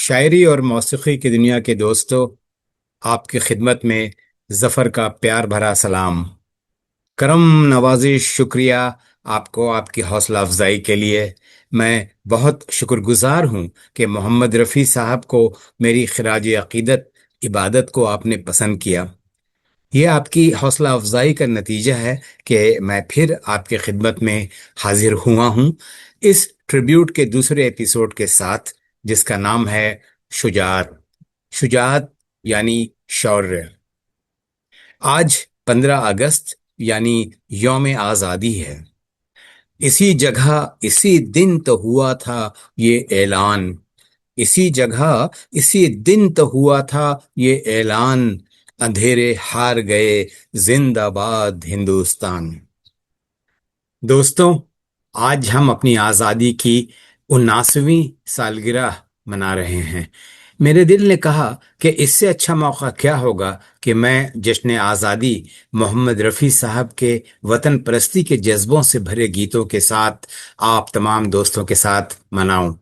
शायरी और मौसीकी की दुनिया के दोस्तों, आपकी खिदमत में जफर का प्यार भरा सलाम। करम नवाजिश शुक्रिया आपको, आपकी हौसला अफजाई के लिए। मैं बहुत शुक्रगुजार हूँ कि मोहम्मद रफ़ी साहब को मेरी खराज अकीदत इबादत को आपने पसंद किया। ये आपकी हौसला अफजाई का नतीजा है कि मैं फिर आपके खिदमत में हाजिर हुआ हूँ इस ट्रिब्यूट के दूसरे एपिसोड के साथ, जिसका नाम है शुजात। शुजात यानी शौर्य। आज 15 अगस्त यानी यौम आज़ादी है। इसी जगह इसी दिन तो हुआ था ये ऐलान। इसी जगह इसी दिन तो हुआ था ये ऐलान। अंधेरे हार गए, जिंदाबाद हिंदुस्तान। दोस्तों, आज हम अपनी आज़ादी की 79वीं सालगिरह मना रहे हैं। मेरे दिल ने कहा कि इससे अच्छा मौका क्या होगा कि मैं जश्न आज़ादी मोहम्मद रफ़ी साहब के वतन परस्ती के जज्बों से भरे गीतों के साथ आप तमाम दोस्तों के साथ मनाऊं।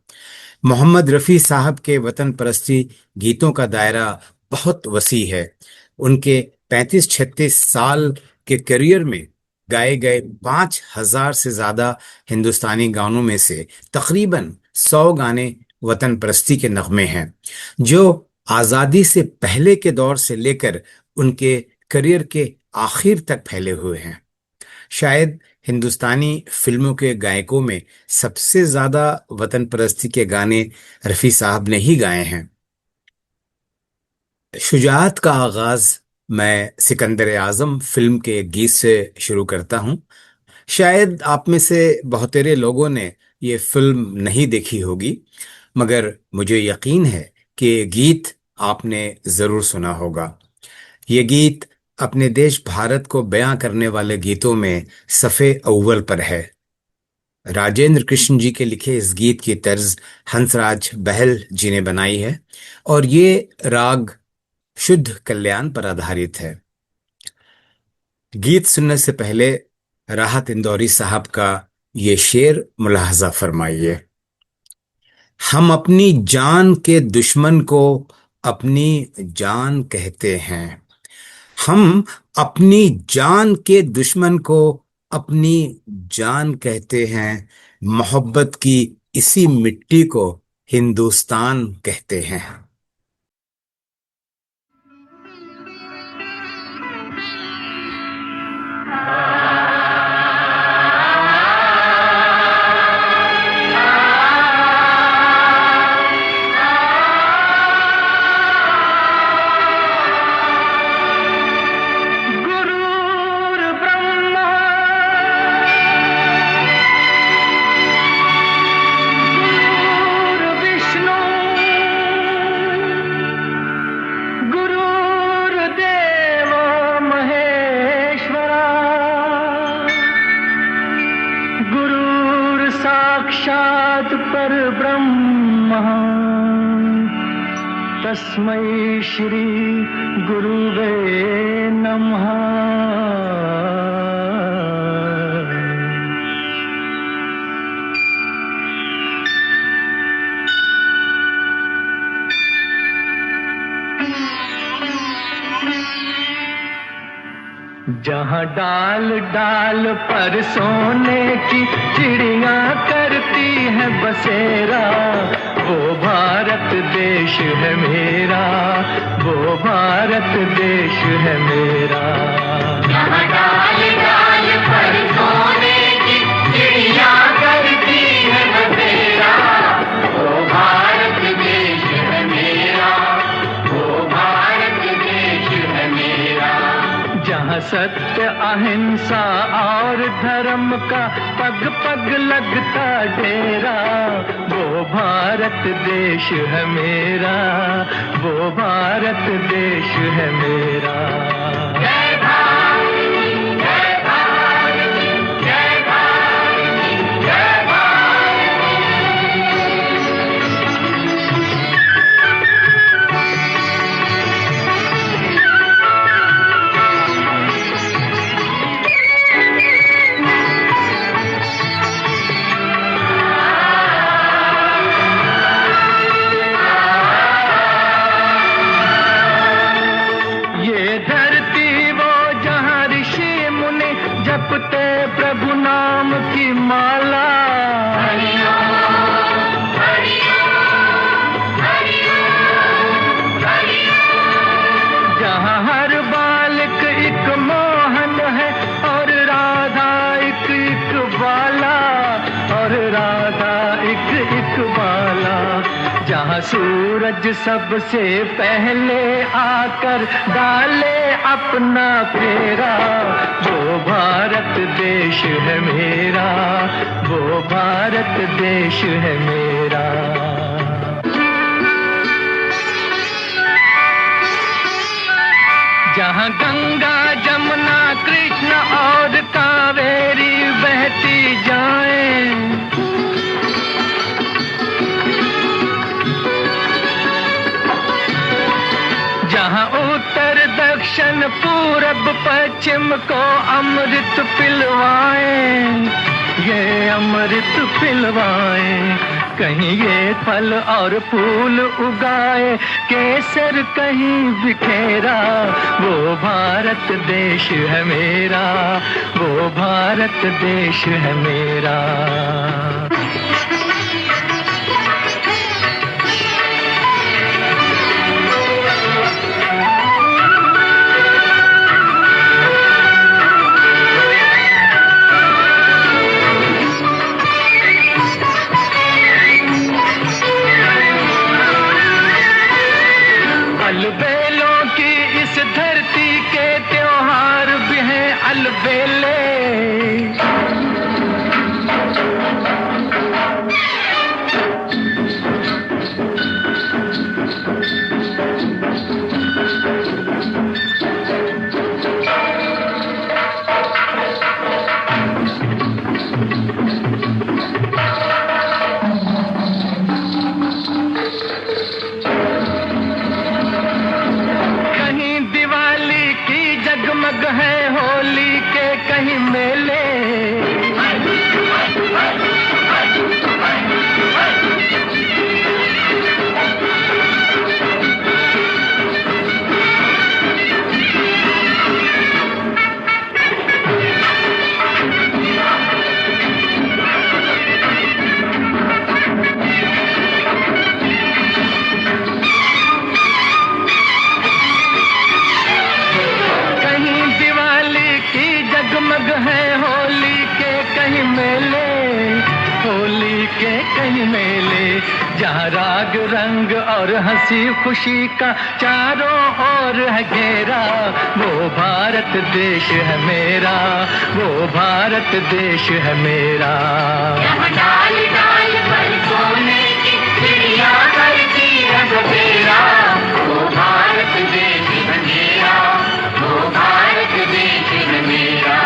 मोहम्मद रफ़ी साहब के वतन परस्ती गीतों का दायरा बहुत वसी है। उनके 35-36 साल के करियर में गाए गए 5,000 से ज्यादा हिंदुस्तानी गानों में से तकरीबन 100 गाने वतन परस्ती के नगमे हैं, जो आजादी से पहले के दौर से लेकर उनके करियर के आखिर तक फैले हुए हैं। शायद हिंदुस्तानी फिल्मों के गायकों में सबसे ज्यादा वतन परस्ती के गाने रफी साहब ने ही गाए हैं। शुजात का आगाज मैं सिकंदर आजम फिल्म के गीत से शुरू करता हूं। शायद आप में से बहुतेरे लोगों ने ये फिल्म नहीं देखी होगी, मगर मुझे यकीन है कि ये गीत आपने जरूर सुना होगा। ये गीत अपने देश भारत को बयां करने वाले गीतों में सफ़े अव्वल पर है। राजेंद्र कृष्ण जी के लिखे इस गीत की तर्ज हंसराज बहल जी ने बनाई है, और ये राग शुद्ध कल्याण पर आधारित है। गीत सुनने से पहले राहत इंदौरी साहब का ये शेर मुलाहजा फरमाइए। हम अपनी जान के दुश्मन को अपनी जान कहते हैं। हम अपनी जान के दुश्मन को अपनी जान कहते हैं। मोहब्बत की इसी मिट्टी को हिंदुस्तान कहते हैं। तस्मै श्री गुरुवे नमः। जहाँ डाल डाल पर सोने की चिड़िया करती है बसेरा, वो भारत देश है मेरा, वो भारत देश है मेरा। जहाँ डाल डाल पर सोने की चिड़िया करती है बसेरा, वो भारत देश है मेरा, वो भारत देश है मेरा। जहाँ सत्य अहिंसा और धर्म का पग पग लगता डेरा, वो भारत देश है मेरा, वो भारत देश है मेरा। जय भारत, जय भारत, जय भारत, जय भारत। जहाँ सूरज सबसे पहले आकर डाले अपना फेरा, वो भारत देश है मेरा, वो भारत देश है मेरा। जहाँ गंगा जमुना कृष्ण और कावेरी बहती जाएं, जहाँ उत्तर दक्षिण पूरब पश्चिम को अमृत पिलवाएं, ये अमृत पिलवाएं। कहीं ये फल और फूल उगाए, केसर कहीं बिखेरा, वो भारत देश है मेरा, वो भारत देश है मेरा। अलबेलों की इस धरती के त्योहार भी हैं अलबेले, जगमग है होली के कहीं मेले, जगमग है होली के कहीं मेले, होली के कहीं मेले। जहाँ राग रंग और हंसी खुशी का चारों ओर है घेरा, वो भारत देश है मेरा, वो भारत देश है मेरा। यहाँ डाल डाल पर सोने की चिड़िया करती है बसेरा, वो भारत देश है मेरा, वो भारत देश है मेरा।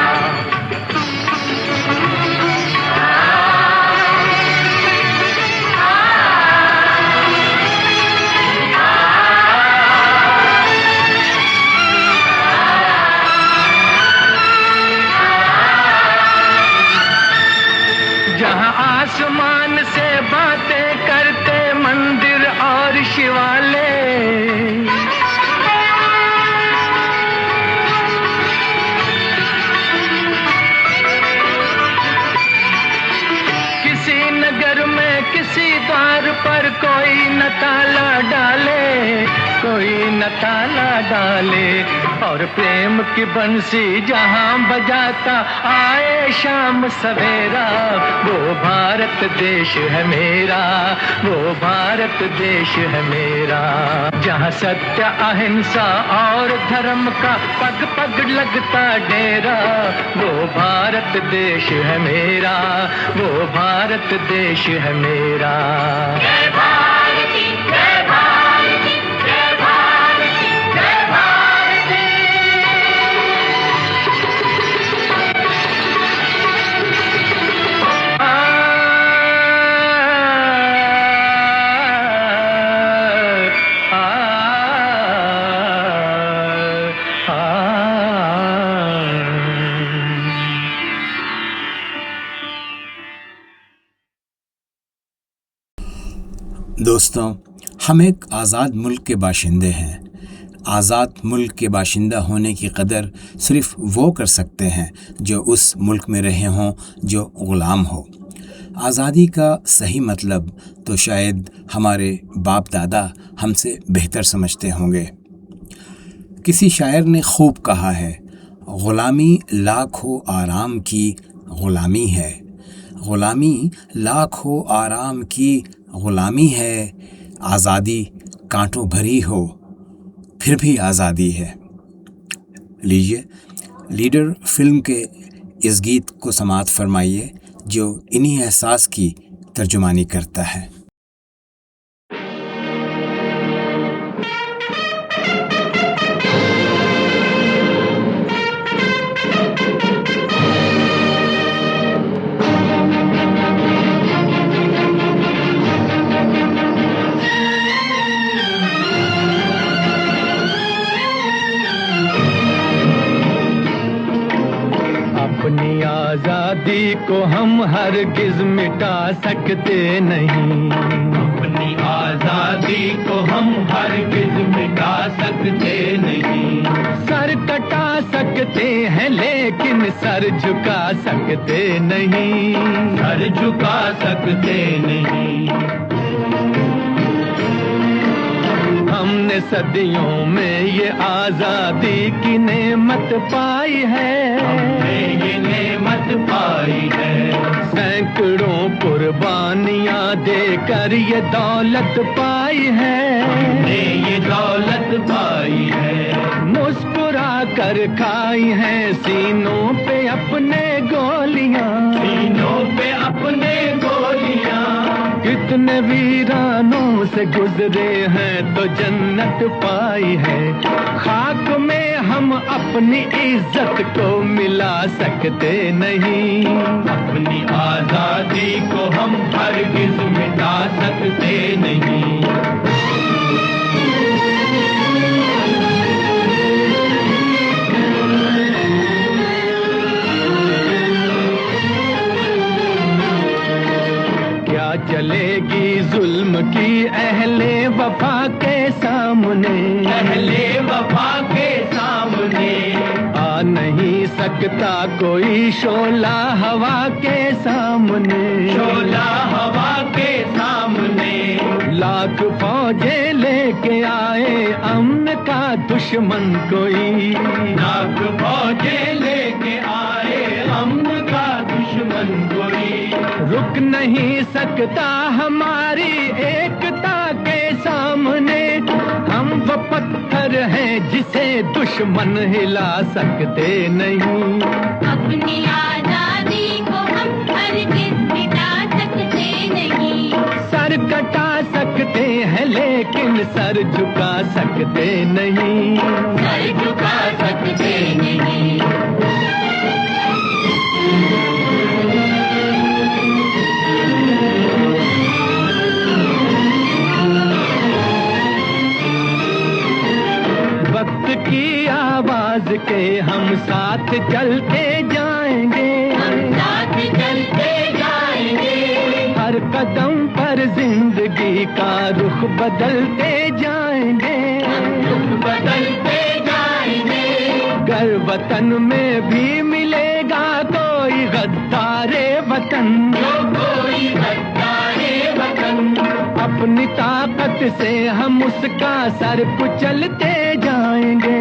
जहाँ आसमान से बातें करते मंदिर और शिवालय, किसी नगर में किसी द्वार पर कोई न ताला डाले, कोई न ताला डाले। और प्रेम की बंसी जहाँ बजाता आए शाम सवेरा, वो भारत देश है मेरा, वो भारत देश है मेरा। जहाँ सत्य अहिंसा और धर्म का पग पग लगता डेरा, वो भारत देश है मेरा, वो भारत देश है मेरा। जय भारती, जय भारती, जय भारती, जय भारती। दोस्तों, हम एक आज़ाद मुल्क के बाशिंदे हैं। आज़ाद मुल्क के बाशिंदा होने की कदर सिर्फ वो कर सकते हैं जो उस मुल्क में रहे हों, जो ग़ुलाम हो। आज़ादी का सही मतलब तो शायद हमारे बाप दादा हमसे बेहतर समझते होंगे। किसी शायर ने खूब कहा है, ग़ुलामी लाखों आराम की ग़ुलामी है, ग़ुलामी लाखों आराम की ग़ुलामी है। आज़ादी कांटों भरी हो फिर भी आज़ादी है। लीजिए लीडर फिल्म के इस गीत को समाअत फरमाइए जो इन्हीं एहसास की तर्जुमानी करता है। अपनी आजादी को हम हरगिज मिटा सकते नहीं, अपनी आजादी को हम हरगिज मिटा सकते नहीं। सर कटा सकते हैं लेकिन सर झुका सकते नहीं, सर झुका सकते नहीं। हमने सदियों में ये आजादी की नेमत पाई है, हमने ये नेमत पाई है। सैकड़ों कुर्बानियां देकर ये दौलत पाई है, हमने ये दौलत पाई है। मुस्कुरा कर खाई है सीनों पे अपने गोलियां, सीनों पे अपने गोलियां। कितने वीरानों से गुजरे हैं तो जन्नत पाई है। खाक में हम अपनी इज्जत को मिला सकते नहीं, अपनी आजादी को हम हरगिज मिटा सकते नहीं। चलेगी जुल्म की अहले वफा के सामने, अहले वफा के सामने। आ नहीं सकता कोई शोला हवा के सामने, शोला हवा के सामने। लाख फौजें लेके आए अमन का दुश्मन कोई, लाख फौजें लेके आए अमन का दुश्मन कोई। रुक नहीं सकता हमारी एकता के सामने। हम वो पत्थर हैं जिसे दुश्मन हिला सकते नहीं। अपनी आजादी को हम हरगिज मिटा सकते नहीं। सर कटा सकते हैं लेकिन सर झुका सकते नहीं, सर झुका सकते नहीं। वक्त की आवाज के हम साथ चलते जाएंगे, हम साथ चलते जाएंगे। हर कदम पर जिंदगी का रुख बदलते जाएंगे, रुख बदलते जाएंगे। गर वतन में भी मिलेगा कोई गद्दारे वतन, जो कोई गद्दारे वतन। अपनी ताकत से हम उसका सर कुचलते जाएंगे।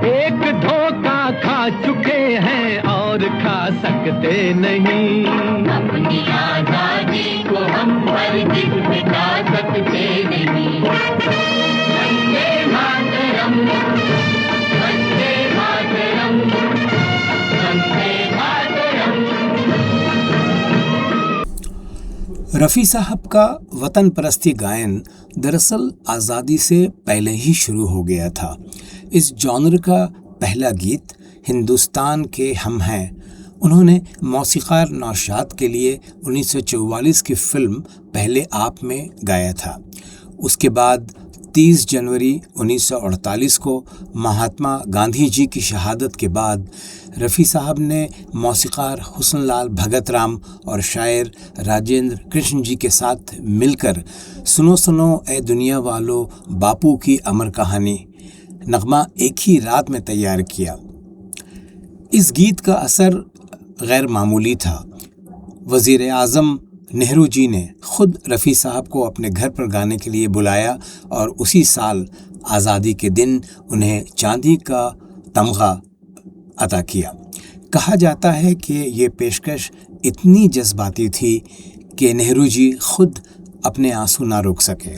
एक धोखा खा चुके हैं और खा सकते नहीं। अपनी आजादी को हम हरगिज मिटा सकते नहीं। वंदे मातरम, वंदे मातरम, वंदे मातरम। रफ़ी साहब का वतन परस्ती गायन दरअसल आज़ादी से पहले ही शुरू हो गया था। इस जॉनर का पहला गीत हिंदुस्तान के हम हैं उन्होंने मौसीक़ार नौशाद के लिए 1944 की फिल्म पहले आप में गाया था। उसके बाद 30 जनवरी 1948 को महात्मा गांधी जी की शहादत के बाद रफ़ी साहब ने मौसीक़ार हुस्नलाल भगत राम और शायर राजेंद्र कृष्ण जी के साथ मिलकर सुनो सुनो ए दुनिया वालों बापू की अमर कहानी नगमा एक ही रात में तैयार किया। इस गीत का असर गैर मामूली था। वज़ीर आज़म नेहरू जी ने खुद रफ़ी साहब को अपने घर पर गाने के लिए बुलाया और उसी साल आज़ादी के दिन उन्हें चांदी का तमगा अता किया। कहा जाता है कि ये पेशकश इतनी जज्बाती थी कि नेहरू जी खुद अपने आंसू ना रोक सके।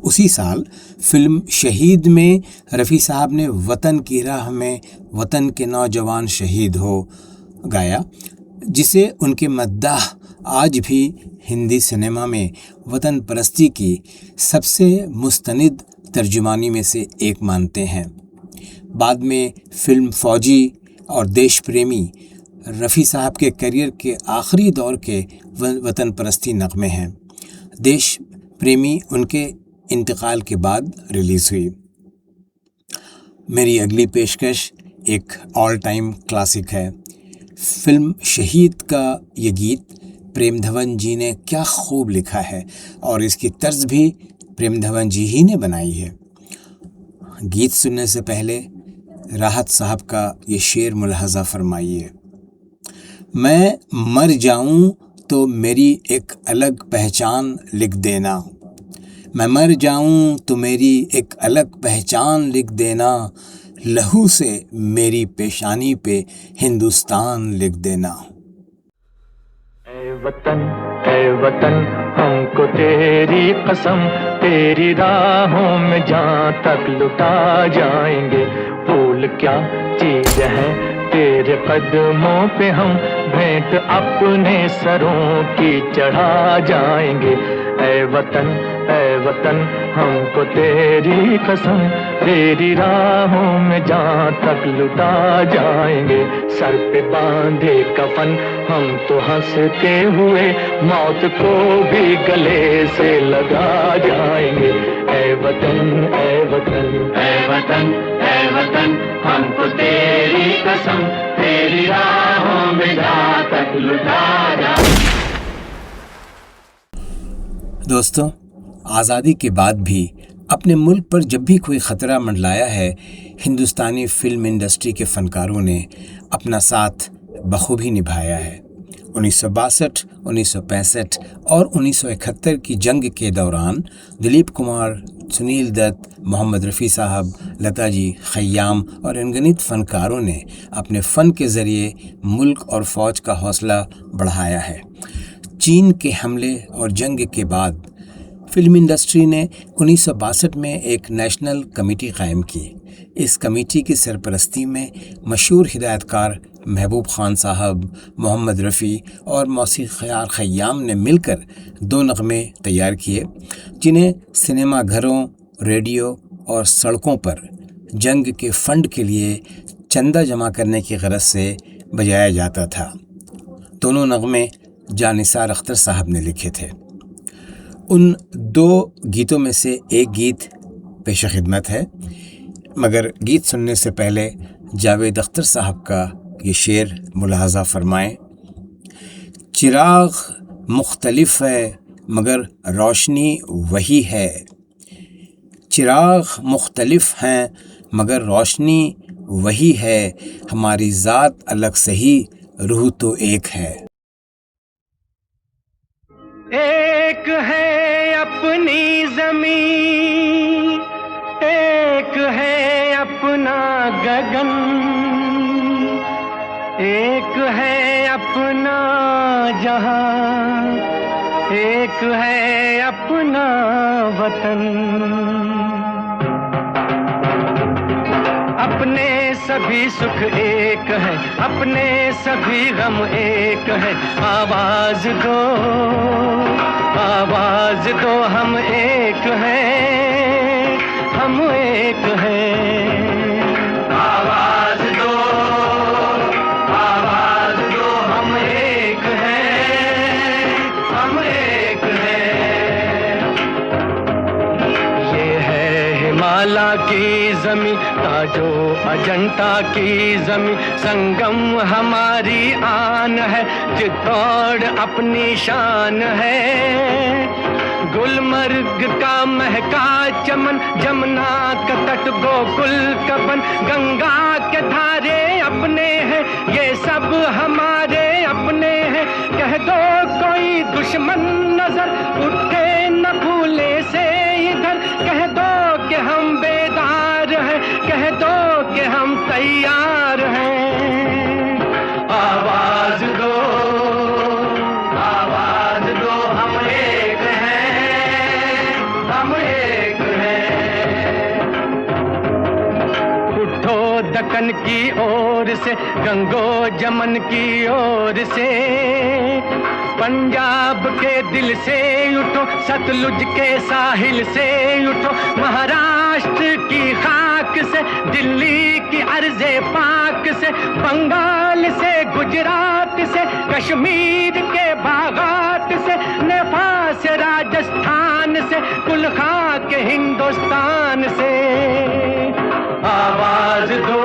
उसी साल फिल्म शहीद में रफ़ी साहब ने वतन की राह में वतन के नौजवान शहीद हो गाया, जिसे उनके मद्दाह आज भी हिंदी सिनेमा में वतन परस्ती की सबसे मुस्तनिद तर्जुमानी में से एक मानते हैं। बाद में फिल्म फौजी और देश प्रेमी रफ़ी साहब के करियर के आखिरी दौर के वतन परस्ती नगमे हैं। देश प्रेमी उनके इंतकाल के बाद रिलीज़ हुई। मेरी अगली पेशकश एक ऑल टाइम क्लासिक है। फिल्म शहीद का ये गीत प्रेम धवन जी ने क्या खूब लिखा है और इसकी तर्ज भी प्रेम धवन जी ही ने बनाई है। गीत सुनने से पहले राहत साहब का ये शेर मुलाहजा फरमाइए। मैं मर जाऊं तो मेरी एक अलग पहचान लिख देना, मैं मर जाऊं तो मेरी एक अलग पहचान लिख देना, लहू से मेरी पेशानी पे हिंदुस्तान लिख देना। ऐ वतन हमको तेरी कसम, तेरी राहों में जहाँ तक लुटा जाएंगे। फूल क्या चीज है तेरे कदमों पे, हम भेंट अपने सरों की चढ़ा जाएंगे। ऐ वतन हमको तेरी कसम, तेरी राहों में जहाँ तक लुटा जाएंगे। सर पे बांधे कफन हम तो हंसते हुए मौत को भी गले से लगा जाएंगे। ऐ वतन ऐ वतन ऐ वतन ऐ वतन हमको तेरी कसम, तेरी राहों में जहाँ तक लुटा जाएंगे। दोस्तों, आज़ादी के बाद भी अपने मुल्क पर जब भी कोई ख़तरा मंडलाया है, हिंदुस्तानी फ़िल्म इंडस्ट्री के फ़नकारों ने अपना साथ बखूबी निभाया है। 1962, 1965 और 1971 की जंग के दौरान दिलीप कुमार, सुनील दत्त, मोहम्मद रफ़ी साहब, लता जी, खय्याम और अनगिनत फ़नकारों ने अपने फ़न के ज़रिए मुल्क और फ़ौज का हौसला बढ़ाया है। चीन के हमले और जंग के बाद फिल्म इंडस्ट्री ने 1962 में एक नेशनल कमेटी कायम की। इस कमेटी की सरपरस्ती में मशहूर हिदायतकार महबूब खान साहब, मोहम्मद रफ़ी और मौसीक़ार खय्याम ने मिलकर 2 नग़मे तैयार किए, जिन्हें सिनेमा घरों, रेडियो और सड़कों पर जंग के फ़ंड के लिए चंदा जमा करने की गरज से बजाया जाता था। दोनों नग़मे जानिसार अख्तर साहब ने लिखे थे। उन 2 गीतों में से एक गीत पेश खिदमत है, मगर गीत सुनने से पहले जावेद अख्तर साहब का ये शेर मुलाहजा फरमाएं। चिराग मुख्तलिफ है मगर रोशनी वही है, चिराग मुख्तलिफ हैं मगर रोशनी वही है, हमारी ज़ात अलग सही रूह तो एक है। एक है अपनी ज़मीन, एक है अपना गगन, एक है अपना जहां, एक है अपना वतन। अपने सभी सुख एक है, अपने सभी गम एक है। आवाज दो, आवाज दो, हम एक हैं, हम एक हैं। आवाज दो, आवाज दो, हम एक हैं, हम एक हैं। ये है हिमालय की ज़मीं, ताजो अजंता की ज़मीं, संगम हमारी आन है, चित्तौड़ अपनी शान है। गुलमर्ग का महका चमन, जमुना का तट गोकुल का बन, गंगा के धारे अपने हैं, ये सब हमारे अपने हैं। कह दो कोई दुश्मन नजर उठे न भूले से इधर, कह दो कि हम बेदार हैं, कह दो कि हम तैयार हैं। आवाज दो, आवाज दो, हम एक हैं, हम एक दक्कन की ओर से, गंगो जमन की ओर से। पंजाब के दिल से उठो, सतलुज के साहिल से उठो, महाराष्ट्र की खाक से, दिल्ली की अर्ज़े पाक से, बंगाल से, गुजरात से, कश्मीर के बागात से, नेपाल से, राजस्थान से, कुलखा के हिंदुस्तान से। आवाज दो,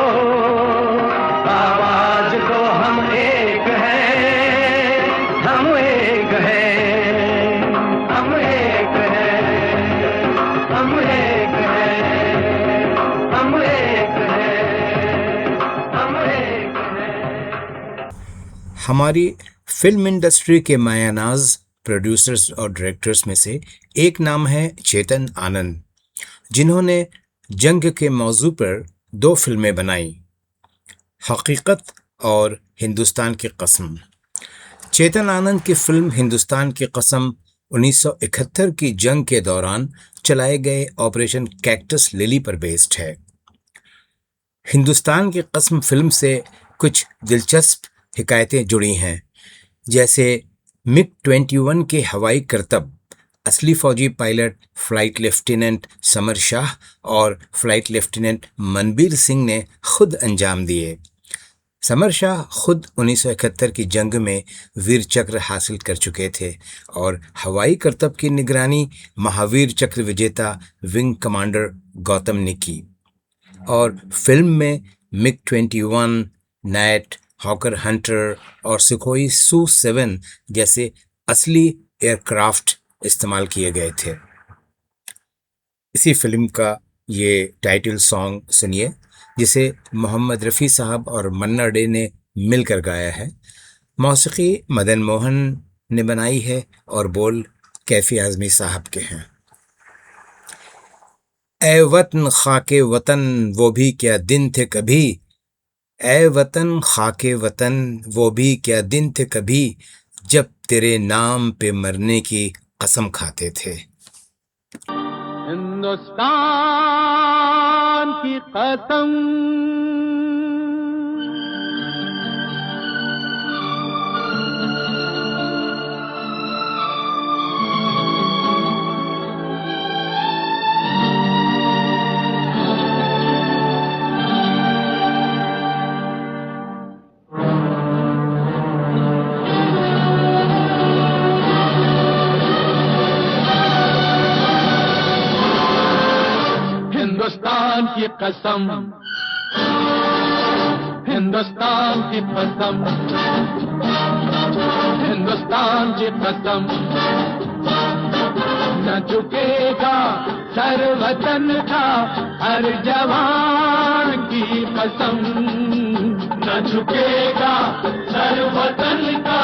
आवाज दो, हम एक हैं, हम एक हैं, हम एक हैं, हम एक हैं, हम एक हैं, हम एक हैं। हमारी फिल्म इंडस्ट्री के मायानाज प्रोड्यूसर्स और डायरेक्टर्स में से एक नाम है चेतन आनंद, जिन्होंने जंग के मौजू पर 2 फिल्में बनाई, हकीकत और हिंदुस्तान की कसम। चेतन आनंद की फिल्म हिंदुस्तान की कसम 1971 की जंग के दौरान चलाए गए ऑपरेशन कैक्टस लिली पर बेस्ड है। हिंदुस्तान की कसम फिल्म से कुछ दिलचस्प हिकायतें जुड़ी हैं, जैसे मिग-21 के हवाई करतब असली फौजी pilot flight lieutenant summer Shah और फ्लाइट लेफ्टिनेंट मनबीर सिंह ने खुद अंजाम दिए। समर शाह खुद 1971 की जंग में वीर चक्र हासिल कर चुके थे और हवाई करतब की निगरानी महावीर चक्र विजेता विंग कमांडर गौतम ने की। और फिल्म में मिग-21, नाइट, हॉकर हंटर और सुखोई सू-7 जैसे असली एयरक्राफ्ट इस्तेमाल किए गए थे। इसी फिल्म का ये टाइटल सॉन्ग सुनिए, जिसे मोहम्मद रफ़ी साहब और मन्ना डे ने मिलकर गाया है। मौसीकी मदन मोहन ने बनाई है और बोल कैफी आज़मी साहब के हैं। ए वतन खाके वतन वो भी क्या दिन थे कभी, ए वतन खाके वतन वो भी क्या दिन थे कभी, जब तेरे नाम पे मरने की कसम खाते थे। हिंदुस्तान की कसम, हिंदुस्तान की कसम, हिंदुस्तान की कसम, हिंदुस्तान की कसम, न झुकेगा सर वतन का हर जवान की कसम, न झुकेगा सर वतन का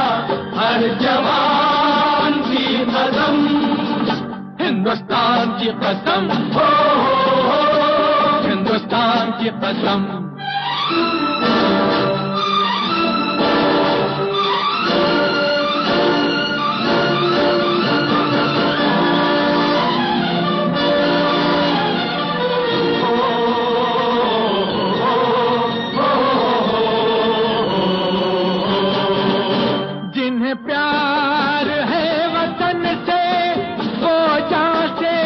हर जवान की कसम। हिंदुस्तान की कसम, हो हिंदुस्तान की कसम। जिन्हें प्यार है वतन से वो जान से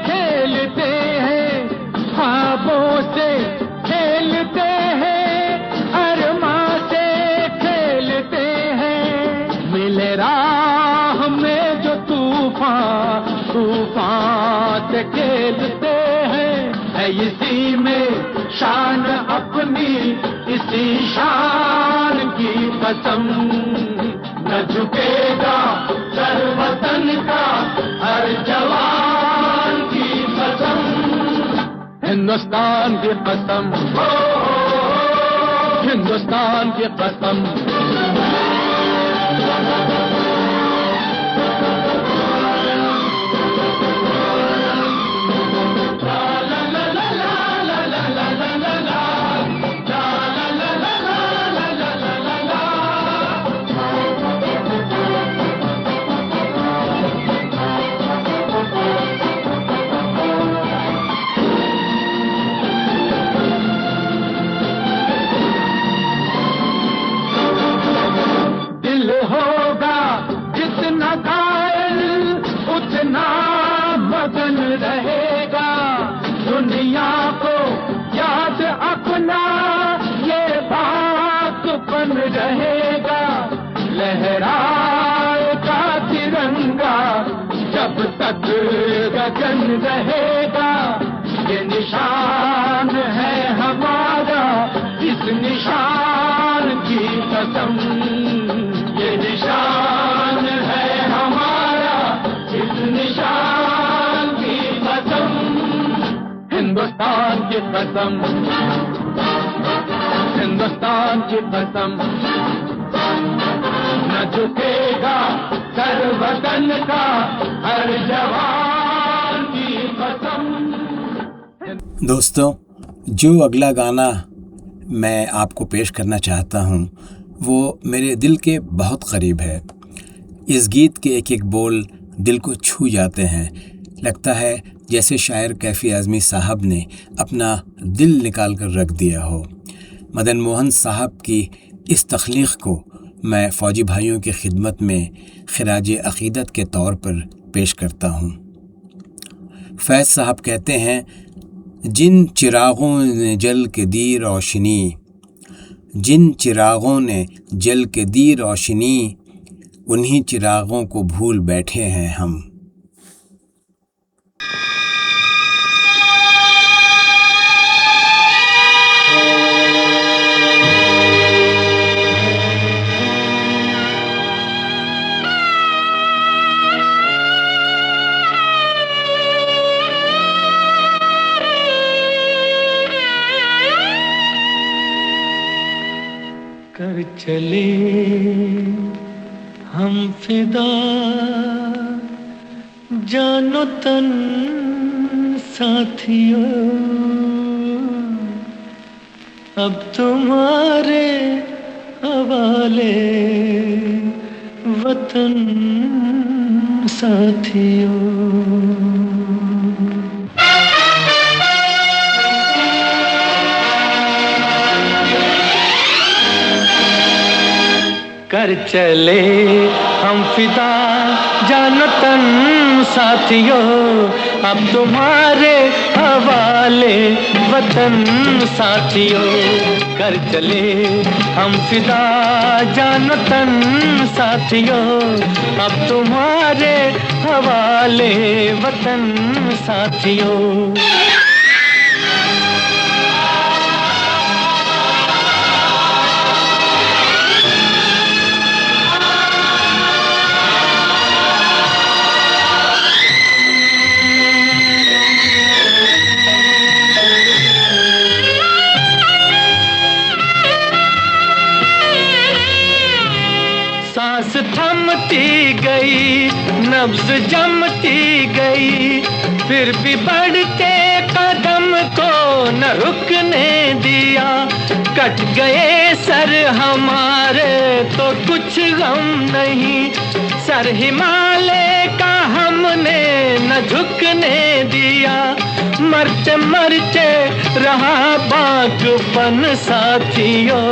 खेलते हैं, ख्वाबों से खेलते हैं, अरमां से खेलते हैं। मिले राह में जो तूफान, तूफान से खेलते हैं। है इसी में शान अपनी, इसी शान की कसम, न झुकेगा सर वतन का हर जवान की कसम। हिंदुस्तान की कसम, हो हिंदुस्तान की कसम। रहेगा दुनिया को याद अपना ये बातपन रहेगा। लहराएगा तिरंगा जब तक गगन रहेगा। ये निशान है हमारा इस निशान की कसम। ये निशान है हमारा इस निशान की कसम। हिंदुस्तान की कसम, हिंदुस्तान की कसम। न झुकेगा सर वतन का हर जवान की कसम। दोस्तों, जो अगला गाना मैं आपको पेश करना चाहता हूँ वो मेरे दिल के बहुत करीब है। इस गीत के एक एक बोल दिल को छू जाते हैं। लगता है जैसे शायर कैफ़ी आज़मी साहब ने अपना दिल निकाल कर रख दिया हो। मदन मोहन साहब की इस तख्लीक़ को मैं फ़ौजी भाइयों की खिदमत में खिराज अक़ीदत के तौर पर पेश करता हूँ। फैज़ साहब कहते हैं, जिन चिरागों ने जल के दी रोशनी, जिन चिरागों ने जल के दी रोशनी, उन्हीं चिरागों को भूल बैठे हैं हम। कर चले हम फिदा जानो तन साथियों, अब तुम्हारे हवाले वतन साथियों। कर चले हम फिदा जानो तन साथियों, अब तुम्हारे हवाले वतन साथियों। कर चले हम फिदा जानो तन साथियों, अब तुम्हारे हवाले वतन साथियों। सांस थमती गई, नब्ज जमती गई, फिर भी बढ़ते कदम को न रुकने दिया। कट गए सर हमारे तो कुछ गम नहीं, सर हिमालय का हमने न झुकने दिया। मरते मरते रहा बागपन साथियों,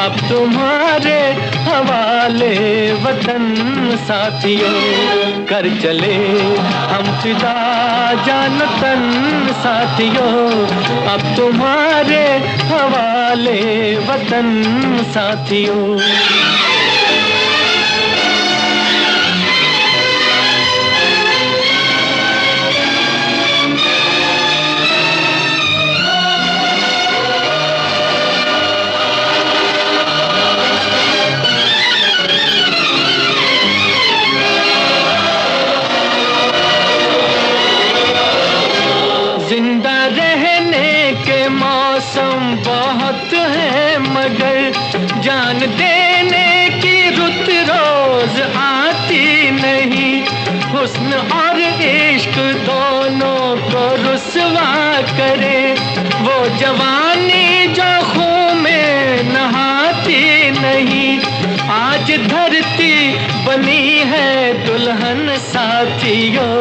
अब तुम्हारे हवाले वतन साथियों। कर चले हम फिदा जानो तन साथियों, अब तुम्हारे हवाले वतन साथियों। जिंदा रहने के मौसम बहुत है, मगर जान देने की रुत रोज आती नहीं। हुस्न और इश्क दोनों को रुसवा करे, वो जवानी जो खून में नहाती नहीं। आज धरती बनी है दुल्हन साथियों,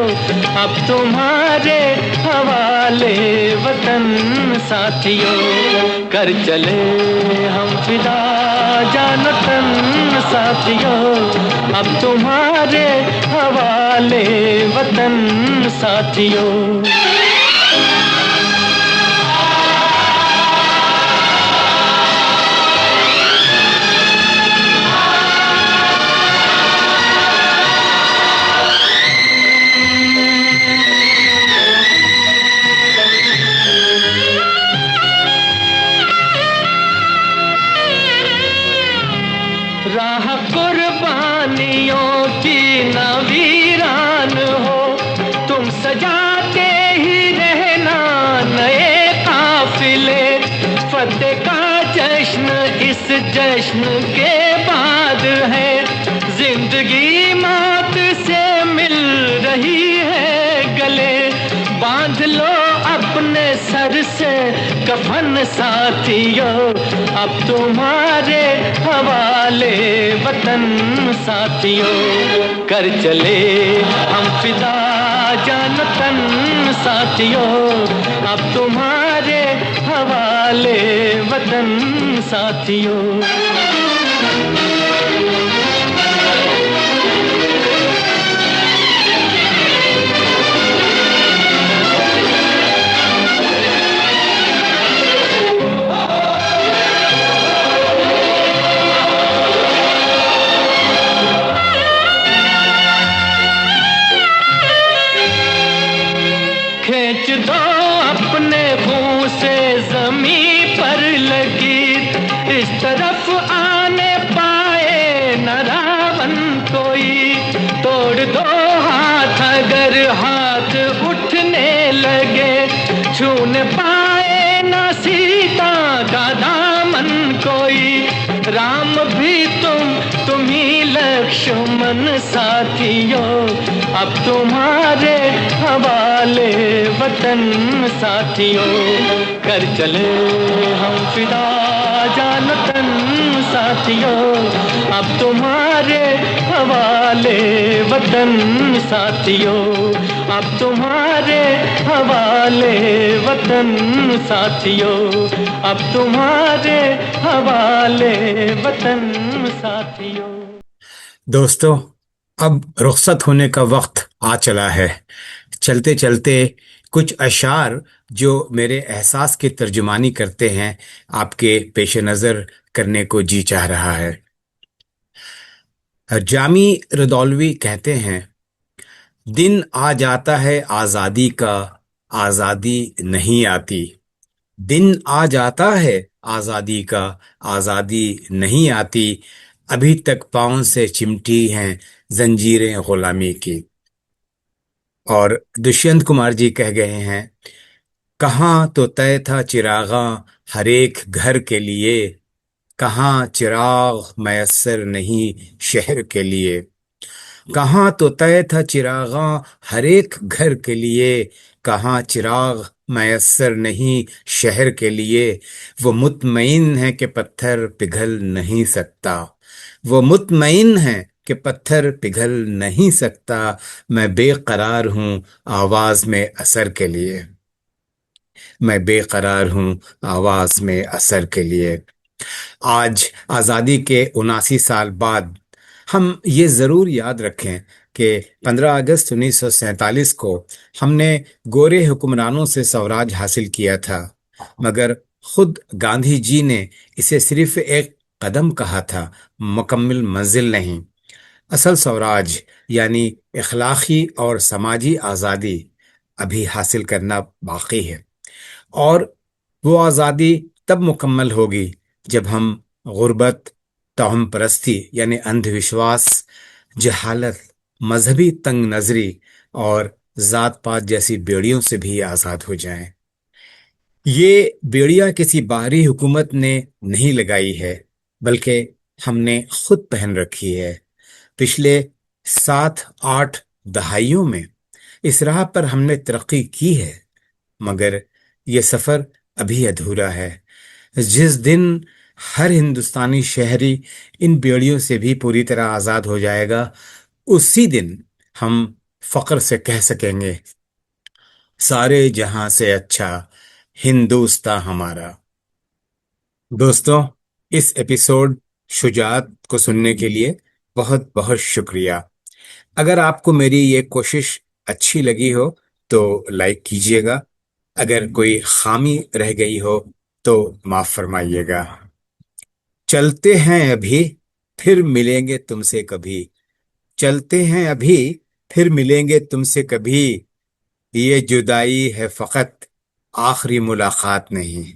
अब तुम्हारे हवाले हवाले वतन साथियों, कर चले हम फिदा जानतन साथियों, अब तुम्हारे हवाले वतन साथियों। राह कुर्बानियों की न वीरान हो, तुम सजाते ही रहना नए काफिले, फतेह का जश्न इस जश्न के बाद है, जिंदगी मौत से मिल रही है गले, बांध लो अपने सर से कफन साथियों, अब तुम्हारे हवाले वतन साथियों, कर चले हम फिदा जानतन साथियों, अब तुम्हारे हवाले वतन साथियों। खींच दो अपने मुंह से जमीन पर लगी, इस तरफ आने पाए न रावण कोई, तोड़ दो हाथ अगर हाथ उठने लगे, छूने पाए न सीता का दामन कोई, राम भी तुम ही लक्ष्मण साथियों, अब तुम्हारे हवाले वतन साथियों, कर चले हम फिदा जानतन साथियों, अब तुम्हारे हवाले वतन साथियों, अब तुम्हारे हवाले वतन साथियों, अब तुम्हारे हवाले वतन साथियों। दोस्तों, अब रुखसत होने का वक्त आ चला है। चलते चलते कुछ अशार जो मेरे एहसास की तर्जुमानी करते हैं आपके पेश नज़र करने को जी चाह रहा है। जामी रदौलवी कहते हैं, दिन आ जाता है आज़ादी का, आज़ादी नहीं आती। दिन आ जाता है आज़ादी का, आज़ादी नहीं आती। अभी तक पाँव से चिमटी हैं जंजीरें गुलामी की। और दुष्यंत कुमार जी कह गए हैं, कहाँ तो तय था चिरागा हर एक घर के लिए, कहाँ चिराग मैसर नहीं शहर के लिए। कहाँ तो तय था चिरागा हर एक घर के लिए, कहाँ चिराग मैसर नहीं शहर के लिए। वो मुतमईन है कि पत्थर पिघल नहीं सकता, वो मुतमईन है कि पत्थर पिघल नहीं सकता। मैं बेकरार हूँ आवाज में असर के लिए, मैं बेकरार हूँ आवाज में असर के लिए। आज आज़ादी के 79 साल बाद हम ये ज़रूर याद रखें कि 15 अगस्त 1947 को हमने गोरे हुक्मरानों से स्वराज हासिल किया था, मगर खुद गांधी जी ने इसे सिर्फ एक कदम कहा था, मुकम्मल मंजिल नहीं। असल स्वराज यानी इखलाकी और समाजी आज़ादी अभी हासिल करना बाकी है, और वो आज़ादी तब मुकम्मल होगी जब हम गुर्बत, तोहम परस्ती यानी अंधविश्वास, जहालत, मजहबी तंग नजरी और जात पात जैसी बेड़ियों से भी आज़ाद हो जाएं। ये बेड़ियां किसी बाहरी हुकूमत ने नहीं लगाई है, बल्कि हमने खुद पहन रखी है। पिछले 7-8 दहाइयों में इस राह पर हमने तरक्की की है, मगर ये सफर अभी अधूरा है। जिस दिन हर हिंदुस्तानी शहरी इन बेड़ियों से भी पूरी तरह आजाद हो जाएगा, उसी दिन हम फक्र से कह सकेंगे, सारे जहां से अच्छा हिंदुस्तान हमारा। दोस्तों, इस एपिसोड शुजात को सुनने के लिए बहुत बहुत शुक्रिया। अगर आपको मेरी ये कोशिश अच्छी लगी हो तो लाइक कीजिएगा। अगर कोई खामी रह गई हो तो माफ फरमाइएगा। चलते हैं अभी, फिर मिलेंगे तुमसे कभी। चलते हैं अभी, फिर मिलेंगे तुमसे कभी। ये जुदाई है फकत आखिरी मुलाकात नहीं।